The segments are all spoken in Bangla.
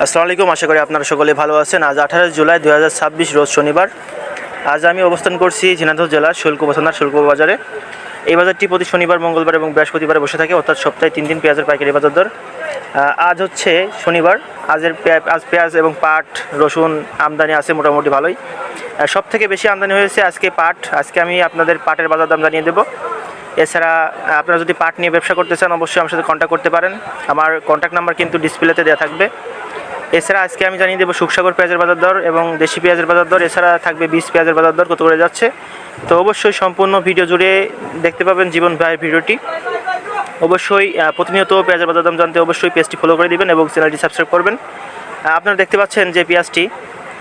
আসসালামু আলাইকুম, আশা করি আপনারা সকলে ভালো আছেন। আজ 18 জুলাই 2026 রোজ শনিবার। আজ আমি অবস্থান করছি ঝিনাইদহ জেলার শুল্কপো থানার শুল্কপো বাজারে। এই বাজারটি প্রতি শনিবার, মঙ্গলবার এবং বৃহস্পতিবারে বসে থাকে, অর্থাৎ সপ্তাহে 3 দিন পেঁয়াজের পাইকারি বাজার দর। আজ হচ্ছে শনিবার। আজ পেঁয়াজ এবং পাট, রসুন আমদানি আছে মোটামুটি ভালোই। সব থেকে বেশি আমদানি হয়েছে আজকে পাট। আজকে আমি আপনাদের পাটের বাজার দাম জানিয়ে দেবো। এছাড়া আপনারা যদি পাট নিয়ে ব্যবসা করতে চান, অবশ্যই আমার সাথে কন্ট্যাক্ট করতে পারেন। আমার কন্ট্যাক্ট নাম্বার কিন্তু ডিসপ্লেতে দেওয়া থাকবে। এছাড়া আজকে আমি জানিয়ে দেবো সুখসাগর পেঁয়াজের বাজার দর এবং দেশি পেঁয়াজের বাজার দর। এছাড়া থাকবে বীজ পেঁয়াজের বাজার দর কত করে যাচ্ছে। তো অবশ্যই সম্পূর্ণ ভিডিও জুড়ে দেখতে পাবেন জীবন ভাইয়ের ভিডিওটি। অবশ্যই প্রতিনিয়ত পেঁয়াজের বাজার দাম জানতে অবশ্যই পেজটি ফলো করে দিবেন এবং চ্যানেলটি সাবস্ক্রাইব করবেন। আপনারা দেখতে পাচ্ছেন যে পেঁয়াজটি,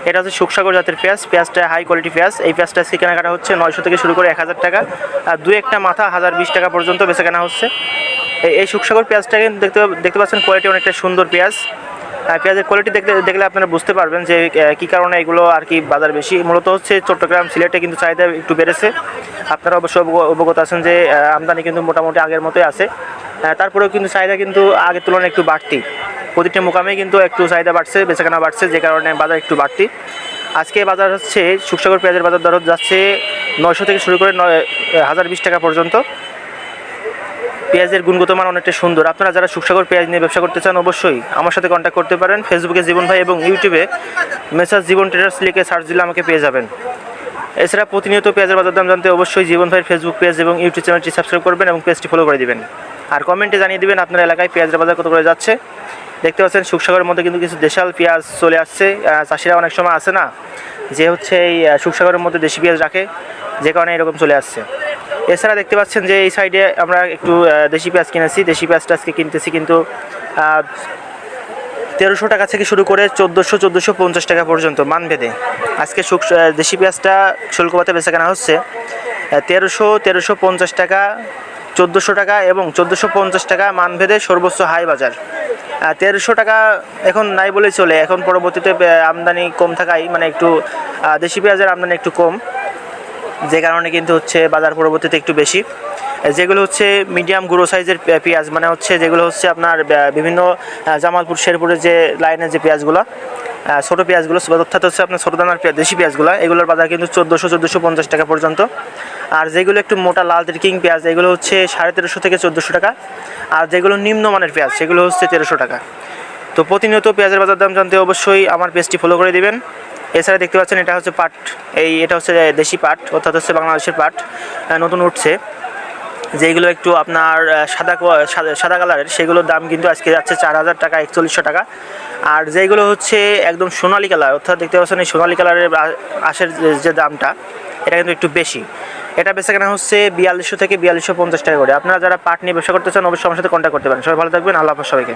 এটা হচ্ছে সুখসাগর জাতের পেঁয়াজ। পেঁয়াজটা হাই কোয়ালিটি পেঁয়াজ। এই পেঁয়াজটা আজকে কেনাকাটা হচ্ছে 900 থেকে শুরু করে 1000 টাকা, আর দু একটা মাথা 1020 টাকা পর্যন্ত বেচা কেনা হচ্ছে। এই সুখসাগর পেঁয়াজটাকে দেখতে পাচ্ছেন, কোয়ালিটি অনেকটা সুন্দর পেঁয়াজ। পেঁয়াজের কোয়ালিটি দেখলে আপনারা বুঝতে পারবেন যে কী কারণে এগুলো আর কি বাজার বেশি। মূলত হচ্ছে চট্টগ্রাম, সিলেটে কিন্তু চাহিদা একটু বেড়েছে। আপনারা অবশ্যই অবগত আছেন যে আমদানি কিন্তু মোটামুটি আগের মতোই আছে। তারপরেও কিন্তু চাহিদা কিন্তু আগের তুলনায় একটু বাড়তি। প্রতিটা মোকামে কিন্তু একটু চাহিদা বাড়ছে, বেচাকেনা বাড়ছে, যে কারণে বাজার একটু বাড়তি। আজকে বাজার হচ্ছে সুখসাগর পেঁয়াজের বাজার দর যাচ্ছে 900 থেকে শুরু করে 1020 টাকা পর্যন্ত। পেঁয়াজের গুণগত মান অনেকটা সুন্দর। আপনারা যারা সুখসাগর পেঁয়াজ নিয়ে ব্যবসা করতে চান, অবশ্যই আমার সাথে কন্ট্যাক্ট করতে পারেন। ফেসবুকে জীবন ভাই এবং ইউটিউবে মেসাজ জীবন ট্রেডার্স লিখে সার্চ দিলে আমাকে পেয়ে যাবেন। এছাড়া প্রতিনিয়ত পেঁয়াজের বাজার দাম জানতে অবশ্যই জীবন ভাইয়ের ফেসবুক পেজ এবং ইউটিউব চ্যানেলটি সাবস্ক্রাইব করবেন এবং পেজটি ফলো করে দিবেন। আর কমেন্টে জানিয়ে দিবেন আপনার এলাকায় পেঁয়াজের বাজার কত করে যাচ্ছে। দেখতে পাচ্ছেন সুখসাগরের মধ্যে কিন্তু কিছু দেশাল পেঁয়াজ চলে আসছে। চাষিরা অনেক সময় আসে না যে হচ্ছে এই সুখসাগরের মধ্যে দেশি পেঁয়াজ রাখে, যে কারণে এরকম চলে আসছে। এছাড়া দেখতে পাচ্ছেন যে এই সাইডে আমরা একটু দেশি পেঁয়াজ কিনেছি। দেশি পেঁয়াজটা আজকে কিনতেছি কিন্তু 1300 টাকা থেকে শুরু করে 1450 টাকা পর্যন্ত মানভেদে। আজকে দেশি পেঁয়াজটা শুল্কপাতে বেচা কেনা হচ্ছে 1350 টাকা, 1400 টাকা এবং 1450 টাকা মানভেদে সর্বোচ্চ হাই বাজার। 1300 টাকা এখন নাই বলেই চলে। এখন পরবর্তীতে আমদানি কম থাকায়, মানে একটু দেশি পেঁয়াজের আমদানি একটু কম, যে কারণে কিন্তু হচ্ছে বাজার পরবর্তীতে একটু বেশি। যেগুলো হচ্ছে মিডিয়াম গুঁড়ো সাইজের পেঁয়াজ, মানে হচ্ছে যেগুলো হচ্ছে আপনার বিভিন্ন জামালপুর, শেরপুরের যে লাইনের যে পেঁয়াজগুলো, ছোটো পেঁয়াজগুলো, অর্থাৎ হচ্ছে আপনার ছোটো দানার দেশি পেঁয়াজগুলো, এগুলোর বাজার কিন্তু 1450 টাকা পর্যন্ত। আর যেগুলো একটু মোটা লাল কিং পেঁয়াজ, এগুলো হচ্ছে 1350 থেকে 1400 টাকা। আর যেগুলো নিম্নমানের পেঁয়াজ, সেগুলো হচ্ছে 1300 টাকা। তো প্রতিনিয়ত পেঁয়াজের বাজার দাম জানতে অবশ্যই আমার পেজটি ফলো করে দিবেন। এছাড়া দেখতে পাচ্ছেন এটা হচ্ছে পাট। এটা হচ্ছে দেশি পাট, অর্থাৎ হচ্ছে বাংলাদেশের পাট, নতুন উঠছে। যেগুলো একটু আপনার সাদা কালারের, সেগুলোর দাম কিন্তু আজকে যাচ্ছে 4000 টাকা, 4100 টাকা। আর যেগুলো হচ্ছে একদম সোনালি কালার, অর্থাৎ দেখতে পাচ্ছেন এই সোনালি কালারের আঁশের যে দামটা, এটা কিন্তু একটু বেশি। এটা বেচাকেনা হচ্ছে 4200 থেকে 4250 টাকা করে। আপনারা যারা পাট নিয়ে ব্যবসা করতে চান, অবশ্যই আমার সাথে কন্ট্যাক্ট করতে পারেন। সবাই ভালো থাকবেন। আল্লাহ হাফেজ সবাইকে।